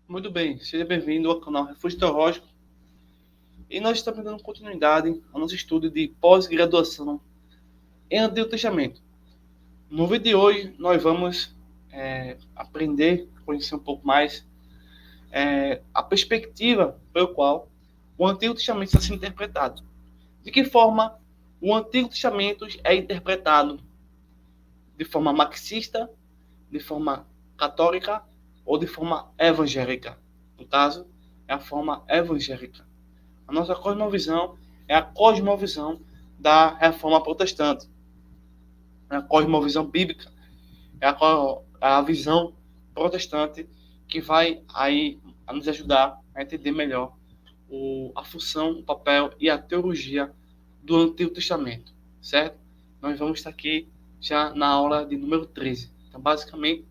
Muito bem, seja bem-vindo ao canal Refúgio Teológico. E nós estamos dando continuidade ao nosso estudo de pós-graduação em Antigo Testamento. No vídeo de hoje, nós vamos aprender, conhecer um pouco mais a perspectiva pela qual o Antigo Testamento está sendo interpretado. De que forma o Antigo Testamento é interpretado? De forma marxista, de forma católica ou de forma evangélica? No caso, é a forma evangélica. A nossa cosmovisão é a cosmovisão da reforma protestante. É a cosmovisão bíblica. É a visão protestante que vai aí a nos ajudar a entender melhor a função, o papel e a teologia do Antigo Testamento, certo? Nós vamos estar aqui já na aula de número 13. Então, basicamente,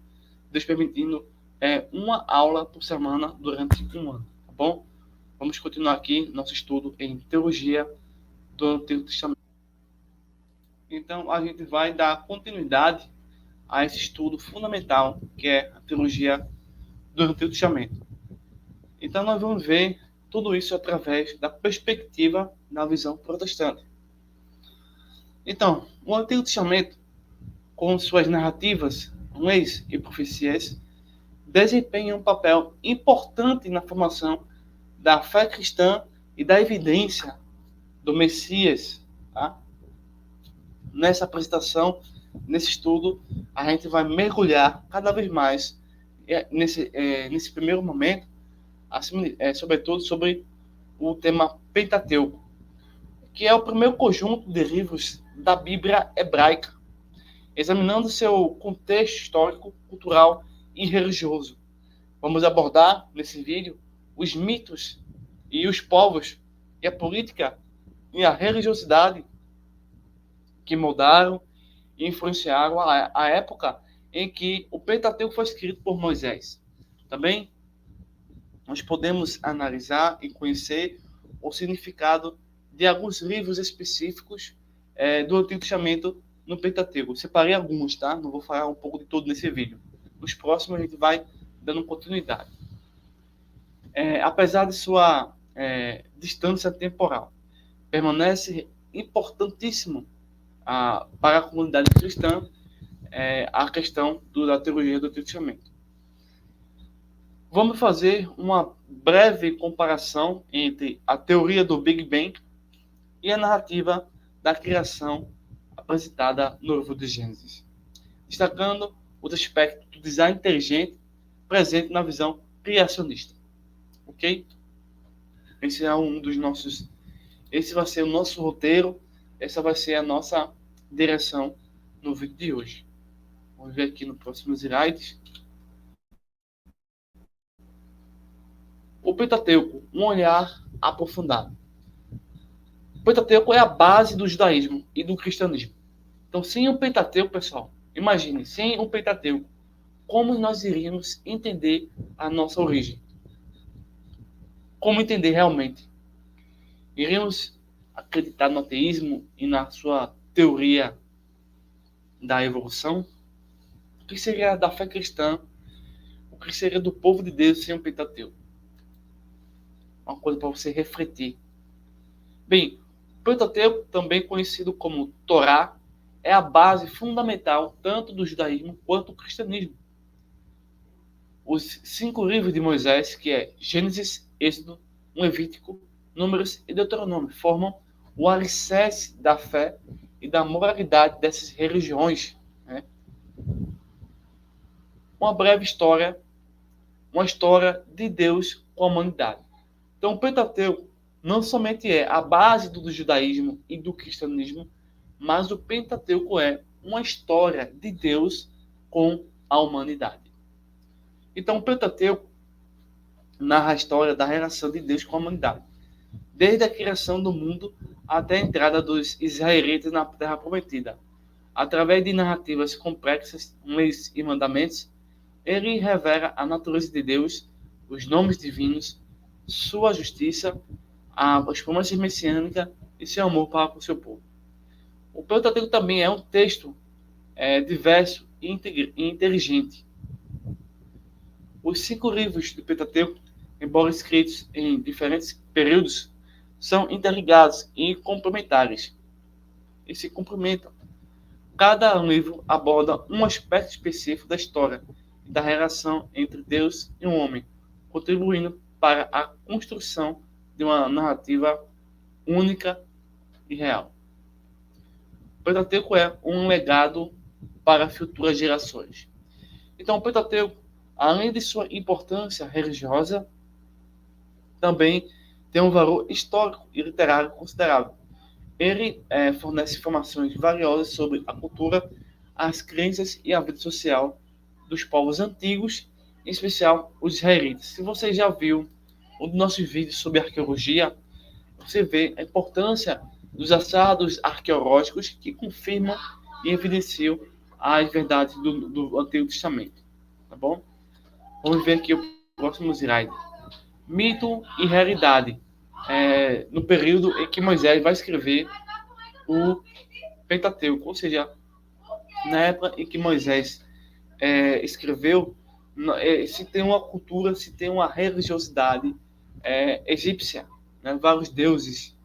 Deus permitindo, uma aula por semana durante um ano, tá bom? Vamos continuar aqui nosso estudo em teologia do Antigo Testamento. Então, a gente vai dar continuidade a esse estudo fundamental, que é a teologia do Antigo Testamento. Então, nós vamos ver tudo isso através da perspectiva da visão protestante. Então, o Antigo Testamento, com suas narrativas, leis e profecias, desempenha um papel importante na formação da fé cristã e da evidência do Messias. Tá? Nessa apresentação, nesse estudo, a gente vai mergulhar cada vez mais nesse primeiro momento, assim, sobretudo sobre o tema Pentateuco, que é o primeiro conjunto de livros da Bíblia hebraica, examinando seu contexto histórico, cultural e religioso. Vamos abordar nesse vídeo os mitos e os povos e a política e a religiosidade que moldaram e influenciaram a época em que o Pentateuco foi escrito por Moisés. Também nós podemos analisar e conhecer o significado de alguns livros específicos do Antigo Testamento no Pentateuco. Separei alguns, tá? Não vou falar um pouco de tudo nesse vídeo. Nos próximos a gente vai dando continuidade. Apesar de sua distância temporal, permanece importantíssimo para a comunidade cristã a questão da teologia do Antigo Testamento. Vamos fazer uma breve comparação entre a teoria do Big Bang e a narrativa da criação apresentada no livro de Gênesis, destacando os aspectos do design inteligente presente na visão criacionista. Ok? Esse é um dos nossos. Esse vai ser o nosso roteiro. Essa vai ser a nossa direção no vídeo de hoje. Vamos ver aqui no próximo slides. O Pentateuco, um olhar aprofundado. O Pentateuco é a base do judaísmo e do cristianismo. Então, sem o Pentateuco, pessoal, imagine, sem o Pentateuco, como nós iríamos entender a nossa origem? Como entender realmente? Iríamos acreditar no ateísmo e na sua teoria da evolução? O que seria da fé cristã? O que seria do povo de Deus sem o Pentateuco? Uma coisa para você refletir. Bem, o Pentateuco, também conhecido como Torá, é a base fundamental tanto do judaísmo quanto do cristianismo. Os 5 livros de Moisés, que é Gênesis, Êxodo, Levítico, Números e Deuteronômio, formam o alicerce da fé e da moralidade dessas religiões. Né? Uma breve história, uma história de Deus com a humanidade. Então, o Pentateuco não somente é a base do judaísmo e do cristianismo, mas o Pentateuco é uma história de Deus com a humanidade. Então, o Pentateuco narra a história da relação de Deus com a humanidade, desde a criação do mundo até a entrada dos israelitas na Terra Prometida. Através de narrativas complexas, leis e mandamentos, ele revela a natureza de Deus, os nomes divinos, sua justiça, as promessas messiânicas e seu amor para com o seu povo. O Pentateuco também é um texto diverso e inteligente. Os 5 livros do Pentateuco, embora escritos em diferentes períodos, são interligados e complementares e se complementam. Cada livro aborda um aspecto específico da história e da relação entre Deus e o homem, contribuindo para a construção de uma narrativa única e real. O Pentateuco é um legado para futuras gerações. Então, o Pentateuco, além de sua importância religiosa, também tem um valor histórico e literário considerável. Ele fornece informações valiosas sobre a cultura, as crenças e a vida social dos povos antigos, em especial os israelitas. Se você já viu um dos nossos vídeos sobre arqueologia, você vê a importância dos achados arqueológicos que confirmam e evidenciam as verdades do Antigo Testamento. Tá bom? Vamos ver aqui o próximo slide. Mito e realidade. No período em que Moisés vai escrever o Pentateuco, ou seja, na época em que Moisés escreveu, se tem uma cultura, se tem uma religiosidade egípcia, né? Vários deuses.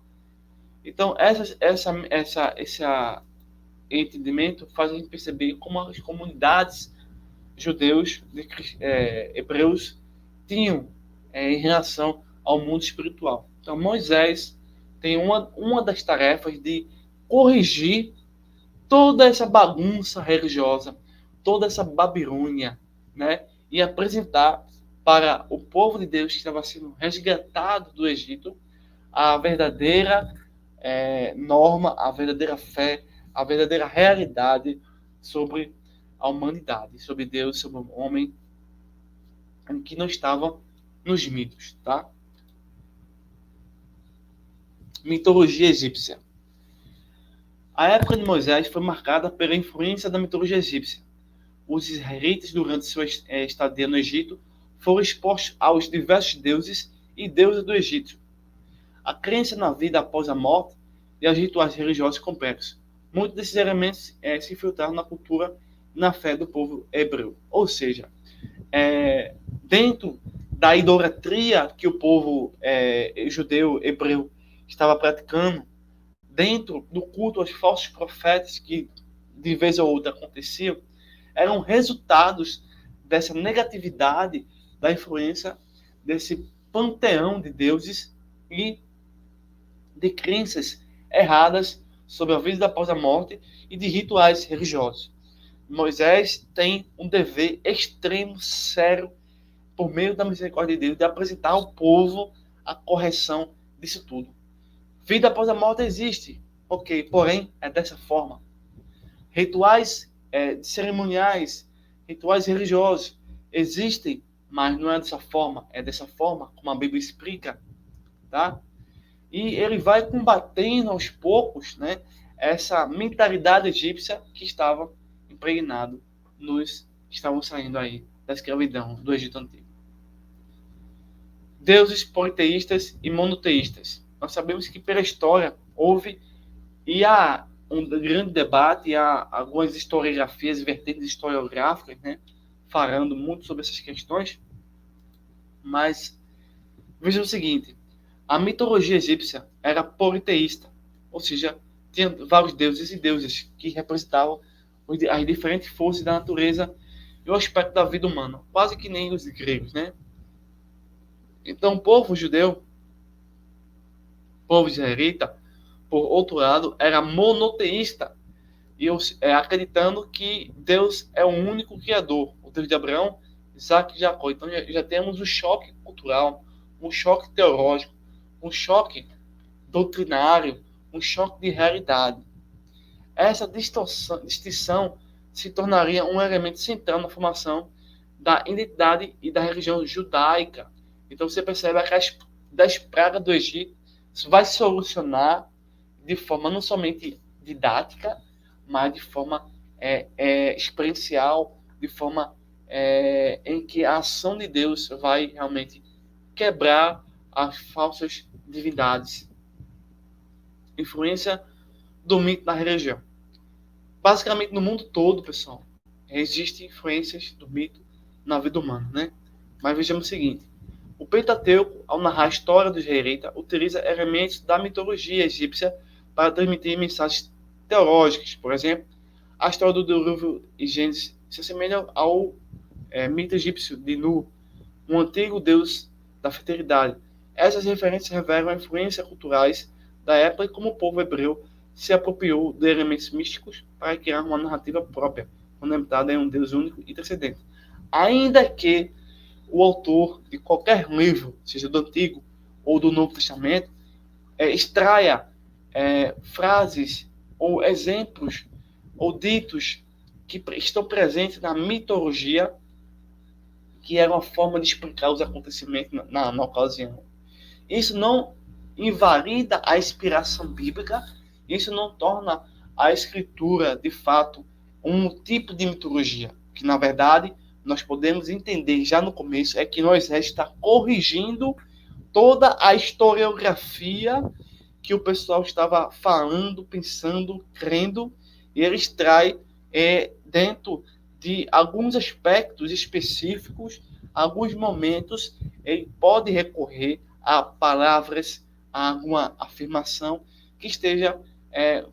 Então, esse entendimento faz a gente perceber como as comunidades judeus, hebreus, tinham em relação ao mundo espiritual. Então, Moisés tem uma das tarefas de corrigir toda essa bagunça religiosa, toda essa Babilônia, né? E apresentar para o povo de Deus que estava sendo resgatado do Egito a verdadeira norma, a verdadeira fé, a verdadeira realidade sobre a humanidade, sobre Deus, sobre o homem, que não estava nos mitos, tá? Mitologia egípcia. A época de Moisés foi marcada pela influência da mitologia egípcia. Os israelitas, durante sua estadia no Egito, foram expostos aos diversos deuses e deusas do Egito. A crença na vida após a morte e os rituais religiosos complexos. Muitos desses elementos se infiltraram na cultura e na fé do povo hebreu. Ou seja, dentro da idolatria que o povo judeu, hebreu, estava praticando, dentro do culto aos falsos profetas que de vez ou outra aconteciam, eram resultados dessa negatividade da influência desse panteão de deuses e de crenças erradas sobre a vida após a morte e de rituais religiosos. Moisés tem um dever extremo, sério, por meio da misericórdia de Deus, de apresentar ao povo a correção disso tudo. Vida após a morte existe, ok, porém é dessa forma. Rituais cerimoniais, rituais religiosos existem, mas não é dessa forma, é dessa forma como a Bíblia explica, tá? E ele vai combatendo aos poucos, né, essa mentalidade egípcia que estava impregnado nos que estavam saindo aí da escravidão do Egito Antigo. Deuses politeístas e monoteístas. Nós sabemos que pela história houve e há um grande debate, e há algumas historiografias e vertentes historiográficas, né, falando muito sobre essas questões, mas veja o seguinte, a mitologia egípcia era politeísta, ou seja, tinha vários deuses e deusas que representavam as diferentes forças da natureza e o aspecto da vida humana, quase que nem os gregos, né? Então, o povo judeu, o povo israelita, por outro lado, era monoteísta, e acreditando que Deus é o único criador, o Deus de Abraão, Isaac e Jacó. Então já temos um choque cultural, um choque teológico, um choque doutrinário, um choque de realidade. Essa distinção se tornaria um elemento central na formação da identidade e da religião judaica. Então você percebe que das pragas do Egito, isso vai se solucionar de forma não somente didática, mas de forma experiencial, de forma em que a ação de Deus vai realmente quebrar as falsas divindades. Influência do mito na religião. Basicamente, no mundo todo, pessoal, existem influências do mito na vida humana, né? Mas vejamos o seguinte: o Pentateuco, ao narrar a história dos israelitas, utiliza elementos da mitologia egípcia para transmitir mensagens teológicas. Por exemplo, a história do dilúvio e Gênesis se assemelha ao mito egípcio de Nu, um antigo deus da fertilidade. Essas referências revelam influências culturais da época e como o povo hebreu se apropriou de elementos místicos para criar uma narrativa própria, fundamentada em um Deus único e transcendente. Ainda que o autor de qualquer livro, seja do Antigo ou do Novo Testamento, extraia frases ou exemplos ou ditos que estão presentes na mitologia, que era uma forma de explicar os acontecimentos na ocasião. Isso não invalida a inspiração bíblica, isso não torna a escritura, de fato, um tipo de mitologia, que, na verdade, nós podemos entender já no começo, é que Moisés está corrigindo toda a historiografia que o pessoal estava falando, pensando, crendo, e ele extrai dentro de alguns aspectos específicos, alguns momentos, ele pode recorrer a palavras, a alguma afirmação que esteja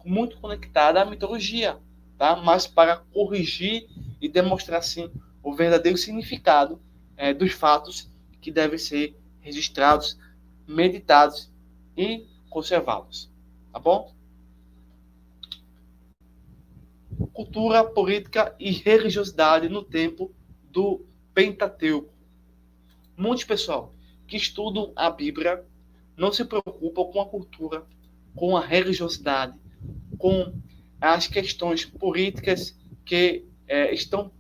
muito conectada à mitologia, tá? Mas para corrigir e demonstrar, assim, o verdadeiro significado dos fatos que devem ser registrados, meditados e conservados. Tá bom? Cultura, política e religiosidade no tempo do Pentateuco. Muitos, pessoal, que estudam a Bíblia não se preocupam com a cultura, com a religiosidade, com as questões políticas que estão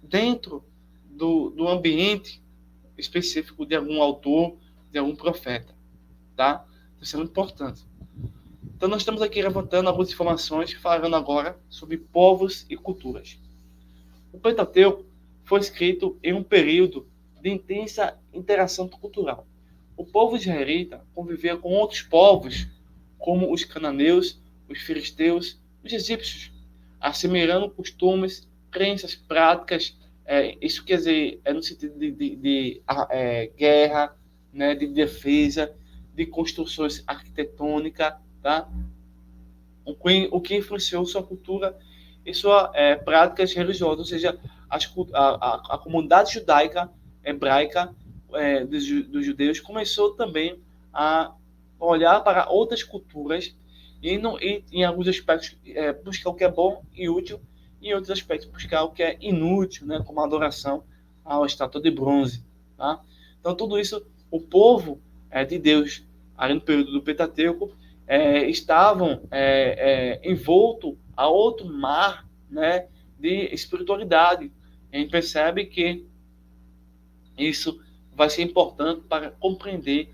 dentro do ambiente específico de algum autor, de algum profeta. Tá? Isso é muito importante. Então, nós estamos aqui levantando algumas informações, falando agora sobre povos e culturas. O Pentateuco foi escrito em um período de intensa interação cultural. O povo israelita convivia com outros povos, como os cananeus, os filisteus, os egípcios, assimilando costumes, crenças, práticas. Isso quer dizer, no sentido de guerra, né, de defesa, de construções arquitetônicas, tá? O que influenciou sua cultura e suas práticas religiosas, ou seja, a comunidade judaica, hebraica, dos judeus, começou também a olhar para outras culturas e em alguns aspectos, buscar o que é bom e útil, e em outros aspectos, buscar o que é inútil, né, como a adoração à estátua de bronze. Tá? Então, tudo isso, o povo de Deus, ali no período do Pentateuco, estavam envolto a outro mar, né, de espiritualidade. A gente percebe que isso vai ser importante para compreender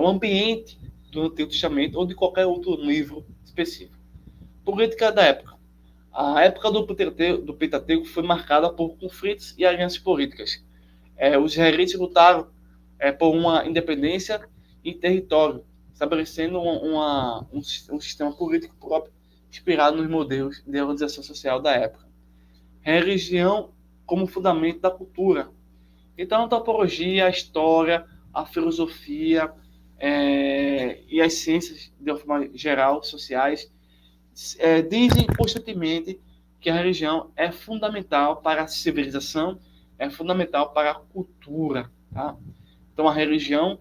o ambiente do Antigo Testamento ou de qualquer outro livro específico. Política da época. A época do Pentateuco foi marcada por conflitos e alianças políticas. Os israelitas lutaram por uma independência e território, estabelecendo um sistema político próprio, inspirado nos modelos de organização social da época. Religião como fundamento da cultura. Então, a topologia, a história, a filosofia e as ciências, de uma forma geral, sociais, dizem constantemente que a religião é fundamental para a civilização, é fundamental para a cultura. Tá? Então, a religião,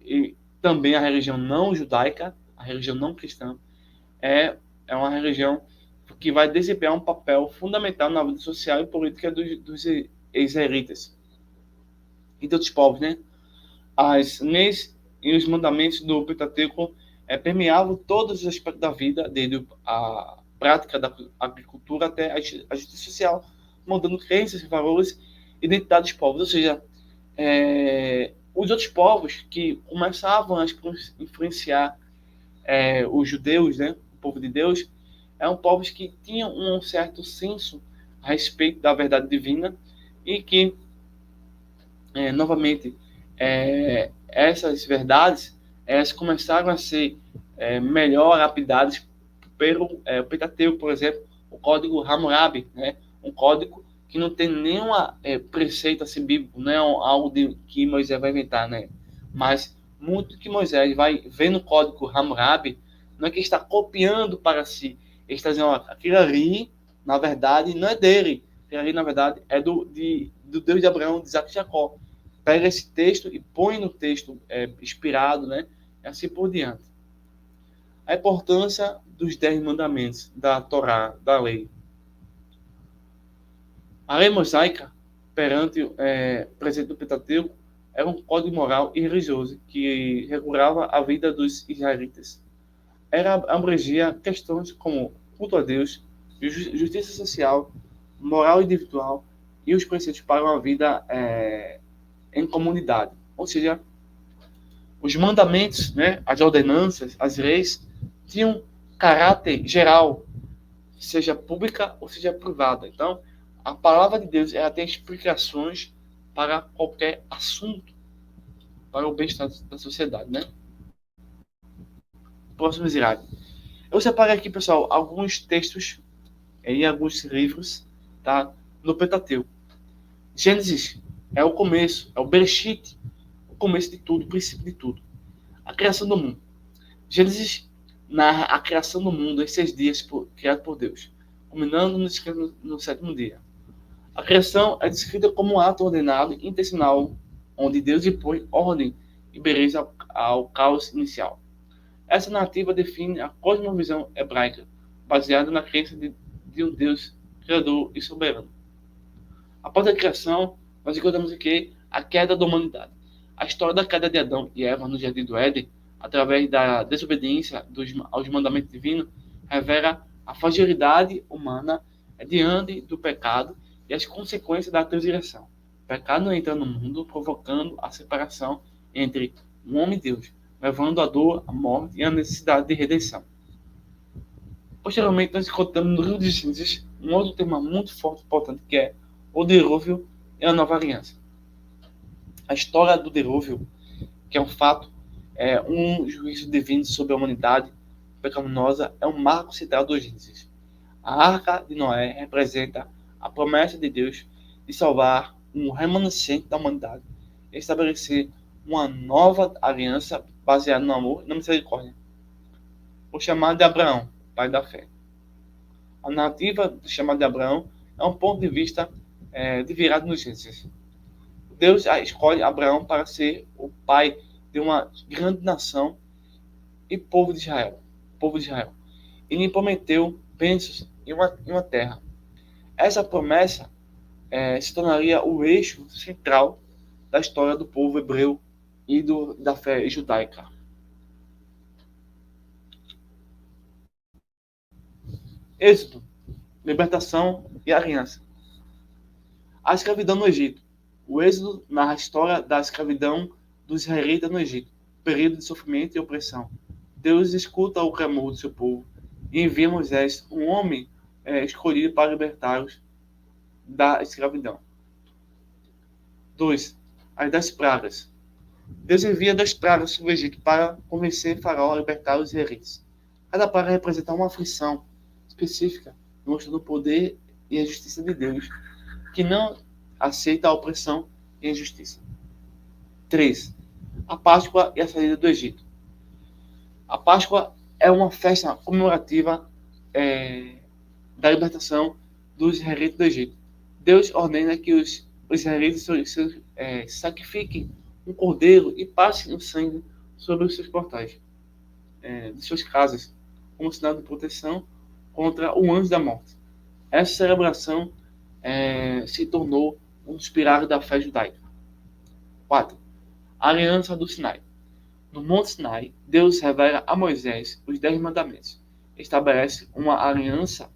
e também a religião não judaica, a religião não cristã, é uma religião que vai desempenhar um papel fundamental na vida social e política dos israelitas e de outros povos, né? As leis e os mandamentos do Pentateuco permeavam todos os aspectos da vida, desde a prática da agricultura até a justiça social, mudando crenças, valores e identidade dos povos. Ou seja, os outros povos que começavam a influenciar os judeus, né, o povo de Deus, eram povos que tinham um certo senso a respeito da verdade divina e que, novamente, essas verdades elas começaram a ser melhor lapidadas pelo Pentateuco, por exemplo, o Código Hammurabi, né, um código que não tem nenhuma preceito assim bíblico, não é algo que Moisés vai inventar, né? Mas muito que Moisés vai ver no código Hammurabi, não é que ele está copiando para si. Ele está dizendo, ó, aquilo ali, na verdade, não é dele. Aquilo ali, na verdade, é do Deus de Abraão, de Isaac e Jacó. Pega esse texto e põe no texto inspirado, né? E assim por diante. A importância dos 10 mandamentos, da Torá, da lei. A lei mosaica, perante presente do Pentateuco, era um código moral e religioso que regulava a vida dos israelitas. Abrangia questões como culto a Deus, justiça social, moral individual e os preceitos para uma vida em comunidade. Ou seja, os mandamentos, né, as ordenanças, as leis, tinham caráter geral, seja pública ou seja privada. Então, a palavra de Deus ela tem explicações para qualquer assunto, para o bem-estar da sociedade, né? Próximo slide. Eu separei aqui, pessoal, alguns textos em alguns livros, tá? No Pentateuco. Gênesis é o começo, é o Bereshit, o começo de tudo, o princípio de tudo. A criação do mundo. Gênesis narra a criação do mundo em 6 dias criado por Deus, culminando no 7º dia. A criação é descrita como um ato ordenado e intencional, onde Deus impõe ordem e beleza ao caos inicial. Essa narrativa define a cosmovisão hebraica, baseada na crença de um Deus criador e soberano. Após a criação, nós encontramos aqui a queda da humanidade. A história da queda de Adão e Eva no Jardim do Éden, através da desobediência aos mandamentos divinos, revela a fragilidade humana diante do pecado e as consequências da transgressão. O pecado entra no mundo, provocando a separação entre o homem e Deus, levando a dor, a morte e a necessidade de redenção. Posteriormente, nós encontramos no livro de Gênesis um outro tema muito forte e importante, que é o dilúvio e a nova aliança. A história do dilúvio, que é um fato, é um juízo divino sobre a humanidade pecaminosa, é um marco central do Gênesis. A Arca de Noé representa a promessa de Deus de salvar um remanescente da humanidade e estabelecer uma nova aliança baseada no amor e na misericórdia. O chamado de Abraão, pai da fé. A narrativa do chamado de Abraão é um ponto de vista de virada no Gênesis. Deus escolhe Abraão para ser o pai de uma grande nação e povo de Israel. Ele prometeu bênçãos em uma terra. Essa promessa se tornaria o eixo central da história do povo hebreu e da fé judaica. Êxodo, libertação e aliança. A escravidão no Egito. O Êxodo narra a história da escravidão dos israelitas no Egito, período de sofrimento e opressão. Deus escuta o clamor do seu povo e envia Moisés, um homem escolhido para libertá-los da escravidão. 2. As 10 pragas. Deus envia 10 pragas sobre o Egito para convencer Faraó a libertar os israelitas. Cada praga representa uma aflição específica, mostrando o poder e a justiça de Deus, que não aceita a opressão e a injustiça. 3. A Páscoa e a saída do Egito. A Páscoa é uma festa comemorativa da libertação dos israelitas do Egito. Deus ordena que os israelitas sacrifiquem um cordeiro e passem o sangue sobre os seus portais, de suas casas, como sinal de proteção contra o anjo da morte. Essa celebração se tornou um dos pilares da fé judaica. 4. A aliança do Sinai. No Monte Sinai, Deus revela a Moisés os 10 mandamentos. Estabelece uma aliança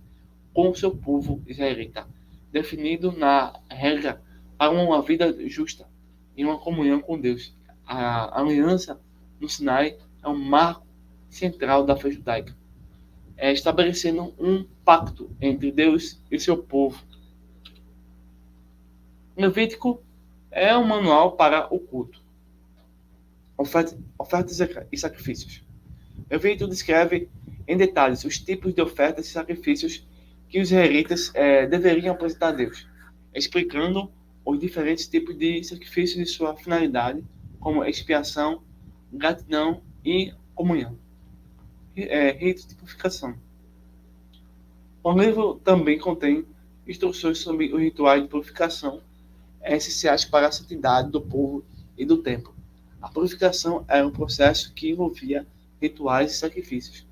com o seu povo israelita, definido na regra para uma vida justa e uma comunhão com Deus. A aliança no Sinai é um marco central da fé judaica, estabelecendo um pacto entre Deus e seu povo. Levítico é um manual para o culto, ofertas e sacrifícios. Levítico descreve em detalhes os tipos de ofertas e sacrifícios que os israelitas deveriam apresentar a Deus. explicando os diferentes tipos de sacrifícios e sua finalidade, como expiação, gratidão e comunhão. Rito de purificação. O livro também contém instruções sobre os rituais de purificação essenciais para a santidade do povo e do templo. A purificação era um processo que envolvia rituais e sacrifícios,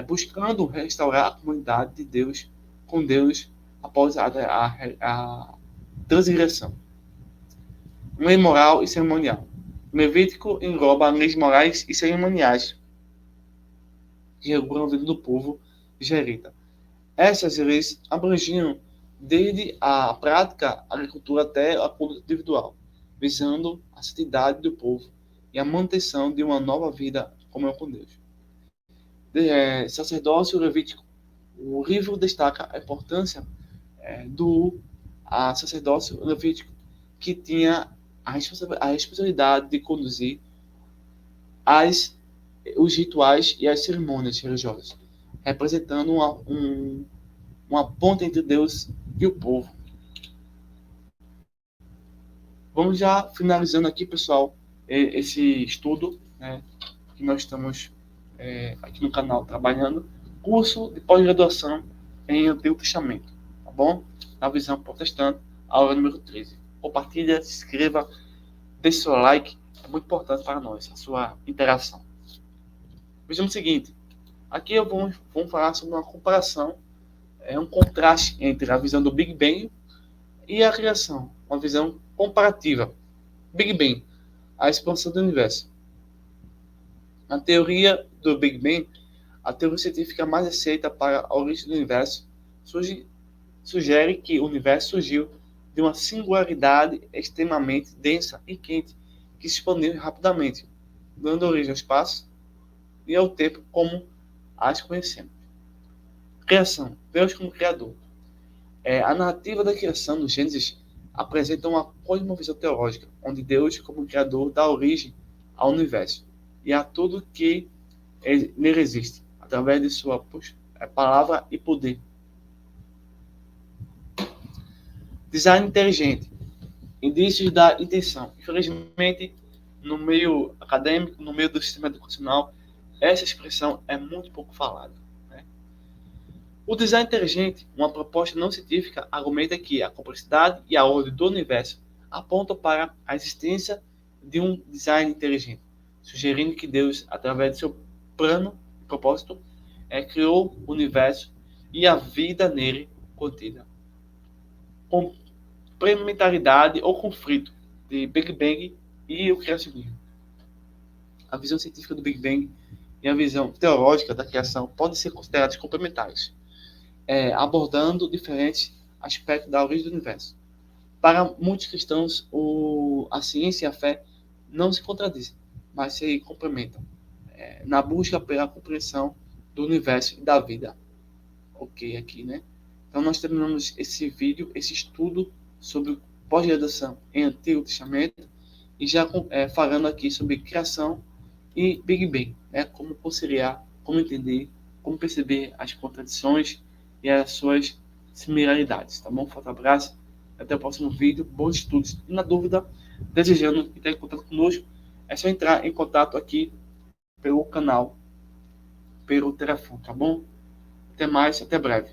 buscando restaurar a comunidade de Deus com Deus após a transgressão. Lei moral e cerimonial. O Levítico engloba leis morais e cerimoniais que regulam a vida do povo israelita. Essas leis abrangiam desde a prática agricultura até a conduta individual, visando a santidade do povo e a manutenção de uma nova vida em comunhão com Deus. Sacerdócio levítico. O livro destaca a importância do sacerdócio levítico, que tinha a responsabilidade de conduzir os rituais e as cerimônias religiosas, representando uma ponte entre Deus e o povo. Vamos já finalizando aqui, pessoal, esse estudo, né, que nós estamos aqui no canal trabalhando, curso de pós-graduação em Antigo Testamento, tá bom? Na visão protestante, aula número 13. Compartilha, se inscreva, deixe seu like, é muito importante para nós, a sua interação. Vejamos o seguinte, aqui eu vou falar sobre uma comparação, um contraste entre a visão do Big Bang e a criação, uma visão comparativa. Big Bang, a expansão do universo. A teoria do Big Bang, a teoria científica mais aceita para a origem do universo, sugere que o universo surgiu de uma singularidade extremamente densa e quente, que se expandiu rapidamente, dando origem ao espaço e ao tempo como as conhecemos. Criação. Deus como Criador. A narrativa da criação do Gênesis apresenta uma cosmovisão teológica, onde Deus, como Criador, dá origem ao universo e a tudo que nele existe, através de sua palavra e poder. Design inteligente. Indícios da intenção. Infelizmente, no meio acadêmico, no meio do sistema educacional, essa expressão é muito pouco falada. Né? O design inteligente, uma proposta não científica, argumenta que a complexidade e a ordem do universo apontam para a existência de um design inteligente, sugerindo que Deus, através de seu plano e propósito, criou o universo e a vida nele contida. Complementaridade ou conflito de Big Bang e o criacionismo. A visão científica do Big Bang e a visão teológica da criação podem ser consideradas complementares, abordando diferentes aspectos da origem do universo. Para muitos cristãos, a ciência e a fé não se contradizem, mas se complementam, na busca pela compreensão do universo e da vida. Ok, aqui, né? Então, nós terminamos esse vídeo, esse estudo sobre pós-graduação em Antigo Testamento, e já falando aqui sobre criação e Big Bang, né? Como conciliar, como entender, como perceber as contradições e as suas similaridades, tá bom? Forte abraço, até o próximo vídeo, bons estudos. E na dúvida, desejando estar em contato conosco, é só entrar em contato aqui pelo canal, pelo telefone, tá bom? Até mais, até breve.